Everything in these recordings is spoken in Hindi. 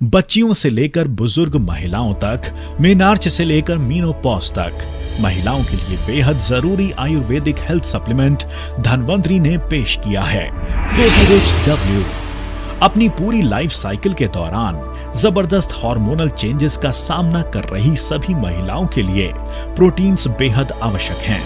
बच्चियों से लेकर बुजुर्ग महिलाओं तक, मेनार्च से लेकर मीनोपॉज तक महिलाओं के लिए बेहद जरूरी आयुर्वेदिक हेल्थ सप्लीमेंट धन्वंतरी ने पेश किया है प्रोटीरिच W। अपनी पूरी लाइफ साइकिल के दौरान जबरदस्त हार्मोनल चेंजेस का सामना कर रही सभी महिलाओं के लिए प्रोटीन्स बेहद आवश्यक हैं।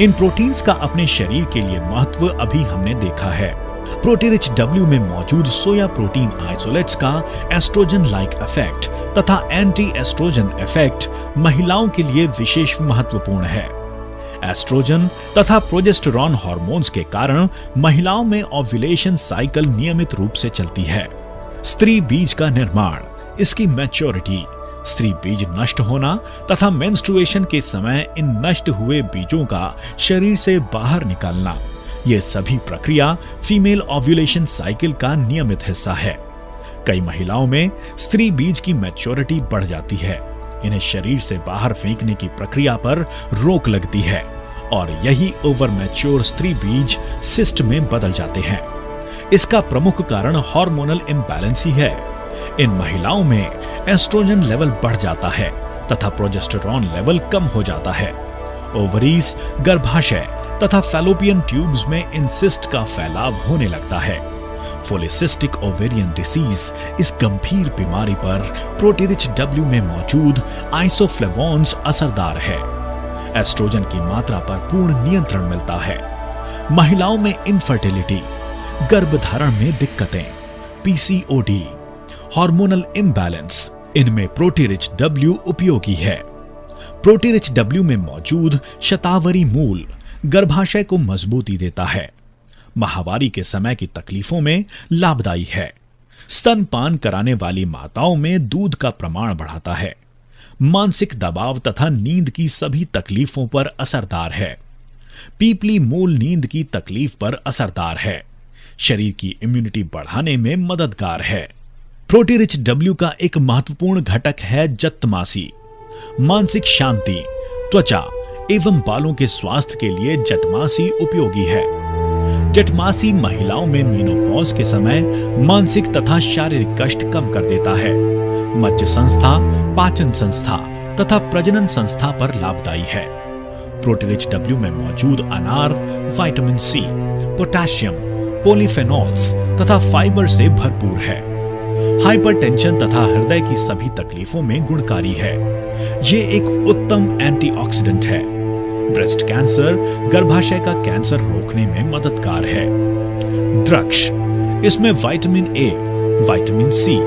इन प्रोटीन्स का अपने शरीर के लिए महत्व अभी हमने देखा है। प्रोटीरिच W में मौजूद सोया प्रोटीन आइसोलेट्स का एस्ट्रोजन लाइक इफेक्ट तथा एंटी एस्ट्रोजन इफेक्ट महिलाओं के लिए विशेष महत्वपूर्ण है। एस्ट्रोजन तथा प्रोजेस्टेरॉन हार्मोन्स के कारण महिलाओं में ओव्यूलेशन साइकिल नियमित रूप से चलती है। स्त्री बीज का निर्माण, इसकी मैच्योरिटी, स्त्री बीज नष्ट होना तथा मेंस्ट्रुएशन के समय इन नष्ट हुए बीजों का शरीर से बाहर निकलना, ये सभी प्रक्रिया फीमेल ओव्यूलेशन साइकिल का नियमित हिस्सा है। कई महिलाओं में स्त्री बीज की मैच्योरिटी बढ़ जाती है, इन्हें शरीर से बाहर फेंकने की प्रक्रिया पर रोक लगती है और यही ओवर मैच्योर स्त्री बीज सिस्ट में बदल जाते हैं। इसका प्रमुख कारण हार्मोनल इम्बैलेंस ही है। इन महिलाओं में एस्ट्रोजन लेवल बढ़ जाता है तथा प्रोजेस्टेरॉन लेवल कम हो जाता है। ओवरीज, गर्भाशय तथा फैलोपियन ट्यूब्स में इन सिस्ट का फैलाव होने लगता है। पॉलीसिस्टिक ओवेरियन डिसीज, इस गंभीर बीमारी पर प्रोटीरिच W में मौजूद आइसोफ्लेवोन्स असरदार है। एस्ट्रोजन की मात्रा पर पूर्ण नियंत्रण मिलता है। महिलाओं में इनफर्टिलिटी, गर्भधारण में दिक्कतें, PCOD, हार्मोनल इम्बैलेंस, इनमें प्रोटीरिच W उपयोगी है। प्रोटीरिच W में मौजूद शतावरी मूल गर्भाशय को मजबूती देता है। माहवारी के समय की तकलीफों में लाभदायी है। स्तनपान कराने वाली माताओं में दूध का प्रमाण बढ़ाता है। मानसिक दबाव तथा नींद की सभी तकलीफों पर असरदार है। पीपली मूल नींद की तकलीफ पर असरदार है। शरीर की इम्यूनिटी बढ़ाने में मददगार है। प्रोटीरिच W का एक महत्वपूर्ण घटक है जटमासी। मानसिक शांति, त्वचा एवं बालों के स्वास्थ्य के लिए जटमासी उपयोगी है। जटमासी महिलाओं में मीनोपॉज के समय मानसिक तथा शारीरिक कष्ट कम कर देता है। मज्ज संस्था, पाचन संस्था तथा प्रजनन संस्था पर लाभदायी है। प्रोटीरिच W में मौजूद अनार विटामिन C, पोटेशियम, पॉलीफेनॉल्स तथा फाइबर से भरपूर है। हाइपरटेंशन तथा हृदय की सभी तकलीफों में गुणकारी है। ये एक उत्तम एंटीऑक्सीडेंट है। ब्रेस्ट कैंसर, गर्भाशय का कैंसर रोकने में मददगार है। द्रक्ष, इसमें vitamin A, vitamin C,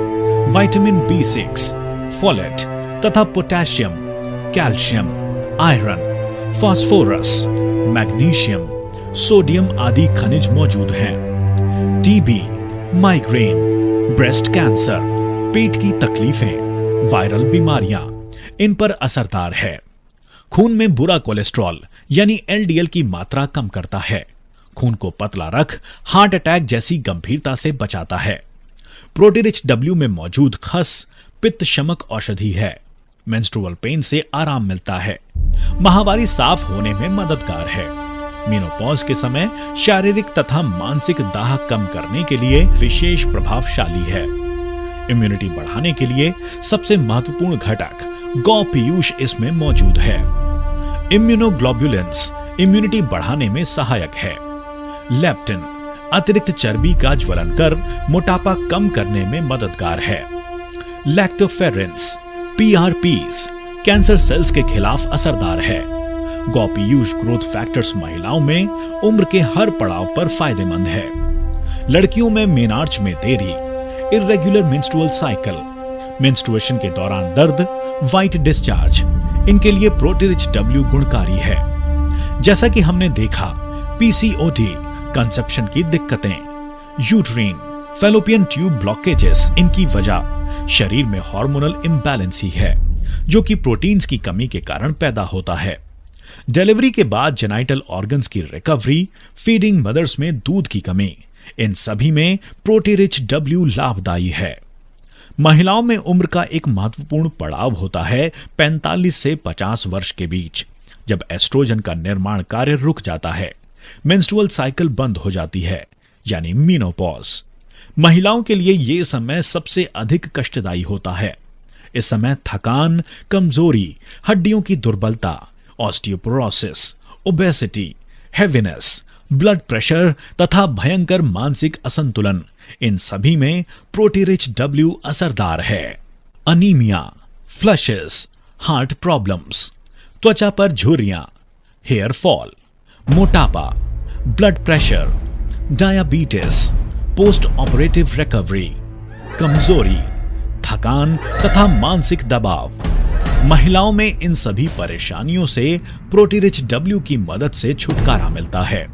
vitamin B6, folate तथा potassium, calcium, iron, phosphorus, magnesium, sodium आदि खनिज मौजूद हैं। टीबी, माइग्रेन, ब्रेस्ट कैंसर, पेट की तकलीफें, वायरल बीमारियां, इन पर असरदार है। खून में बुरा कोलेस्ट्रॉल यानी LDL की मात्रा कम करता है। खून को पतला रख हार्ट अटैक जैसी गंभीरता से बचाता है। प्रोटीरिच W में मौजूद खस पित्त शमक औषधि है। मेंस्ट्रुअल पेन से आराम मिलता है। माहवारी साफ होने में मददगार है। मीनोपॉज के समय शारीरिक तथा मानसिक दाह कम करने के लिए विशेष प्रभावशाली है। इम्यूनिटी बढ़ाने के लिए सबसे महत्वपूर्ण घटक गौ पीयूष इसमें मौजूद है। इम्यूनोग्लोबुलिन्स इम्यूनिटी बढ़ाने में सहायक है। लेप्टिन अतिरिक्त चर्बी का ज्वलन कर मोटापा कम करने में मददगार है। लैक्टोफेरेंस PRPs कैंसर सेल्स के खिलाफ असरदार है। गौ पीयूष ग्रोथ फैक्टर्स महिलाओं में उम्र के हर पड़ाव पर फायदेमंद है। लड़कियों में मेनार्च में देरी, इर्रेगुलर मेंस्ट्रुअल साइकिल, मेंस्ट्रुएशन के दौरान दर्द, व्हाइट डिस्चार्ज, इनके लिए प्रोटीरिच W गुणकारी है। जैसा कि हमने देखा, PCOD, कंसेप्शन की दिक्कतें, यूट्रीन, फैलोपियन ट्यूब ब्लॉकेजेस, इनकी वजह शरीर में हार्मोनल इम्बैलेंस ही है, जो कि प्रोटीन्स की कमी के कारण पैदा होता है। डिलीवरी के बाद जेनाइटल ऑर्गन्स की रिकवरी, फीडिंग मदर्स में दूध की कमी, इन सभी में प्रोटीरिच W लाभदायी है। महिलाओं में उम्र का एक महत्वपूर्ण पड़ाव होता है 45 से 50 वर्ष के बीच, जब एस्ट्रोजन का निर्माण कार्य रुक जाता है, मेंस्ट्रुअल साइकिल बंद हो जाती है, यानी मीनोपॉज। महिलाओं के लिए ये समय सबसे अधिक कष्टदायी होता है। इस समय थकान, कमजोरी, हड्डियों की दुर्बलता, osteoporosis, obesity, heaviness, blood pressure तथा भयंकर मानसिक असंतुलन, इन सभी में प्रोटीरिच डब्ल्यू असरदार है। अनीमिया, फ्लशेस, हार्ट प्रॉब्लम्स, त्वचा पर झुर्रियां, हेयर फॉल, मोटापा, blood pressure, diabetes, post operative recovery, कमजोरी, थकान तथा मानसिक दबाव। महिलाओं में इन सभी परेशानियों से प्रोटीरिच डब्ल्यू की मदद से छुटकारा मिलता है।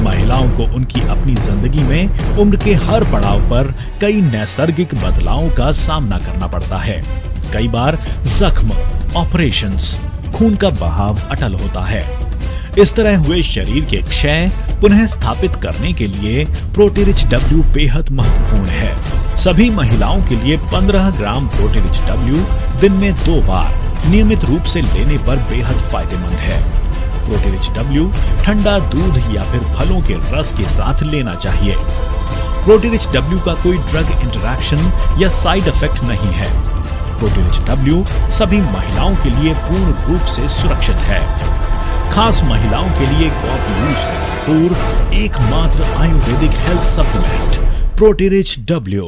महिलाओं को उनकी अपनी जिंदगी में उम्र के हर पड़ाव पर कई नैसर्गिक बदलावों का सामना करना पड़ता है। कई बार जख्म, ऑपरेशंस, खून का बहाव अटल होता है। इस तरह हुए शरीर के क्षय पुनः स्थापित करने के लिए प्रोटीरिच डब्ल्यू बेहद महत्वपूर्ण है। सभी महिलाओं के लिए 15 ग्राम प्रोटीरिच डब्ल्यू दिन में 2 बार नियमित रूप से लेने पर बेहद फायदेमंद है। प्रोटीरिच डब्ल्यू ठंडा दूध या फिर फलों के रस के साथ लेना चाहिए। प्रोटीरिच डब्ल्यू का कोई ड्रग इंटरैक्शन या साइड इफेक्ट नहीं है। प्रोटीरिच डब्ल्यू सभी महिलाओं के लिए पूर्ण रूप से सुरक्षित है। खास महिलाओं के लिए कॉफी से भरपूर एकमात्र आयुर्वेदिक हेल्थ सप्लीमेंट प्रोटीरिच डब्ल्यू।